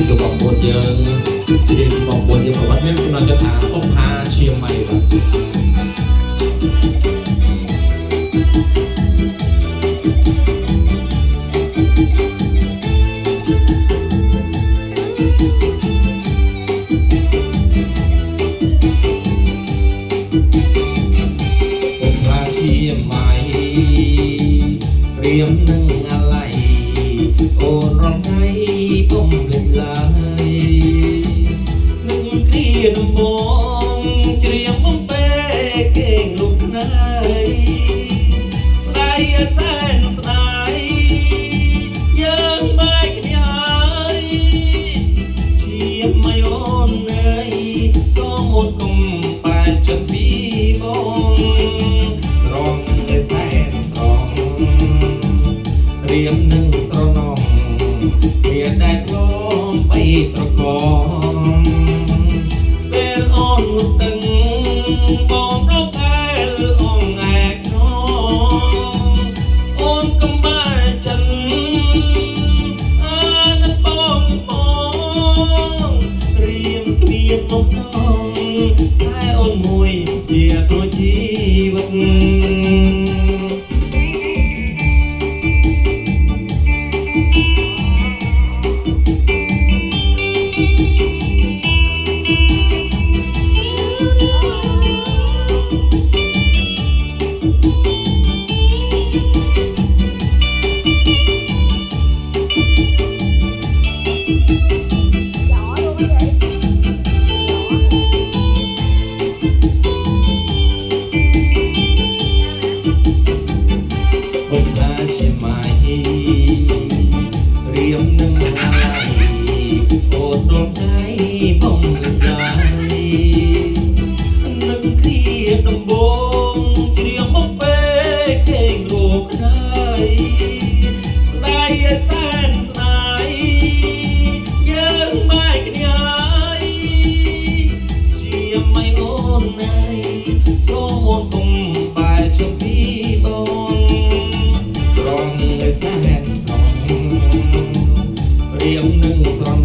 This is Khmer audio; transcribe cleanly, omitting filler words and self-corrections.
យកបងប្អូនយើងជាបងប្អូនយើងប្រវត្តិមានចំណងជថាអុកផាឈៀងម៉ៃបាទរៀមនឹងអាឡៃអូនរងថ្ងៃពុំលេចឡើយនឹងគ្រាដំបងច្រៀងបំពេគេងលុកណៃស្ដាយសែនស្ដាយយើងបែកគ្នាហើយជាមិនអូនអើយសូមអូនគុំបែកចិត្តពីបងស្រងតែសែនស្រងរៀមនឹងស្រណងវាដែលធ្លាប់ไปត្រកងពេលអូនងុតតឹងបងរកតែអងឯកណងអូនកំបែចិនអានបងរៀមគ្មានមុខនងតែអូនមួយជាគ្រួជីវិតជាម៉ៃរៀមនឹងអាឡៃអូនរងថ្ងៃបំលេចឡើយនឹងគ្រាដំបងច្រៀងបំពេគេងរោគណៃស្ដាយសែនស្ដាយយើងបែកគ្នាហើយជាមិនអូនណៃសូមអូនគុំបែកជប់ពីបងរងសែនស្រងរៀមនឹងស្រណ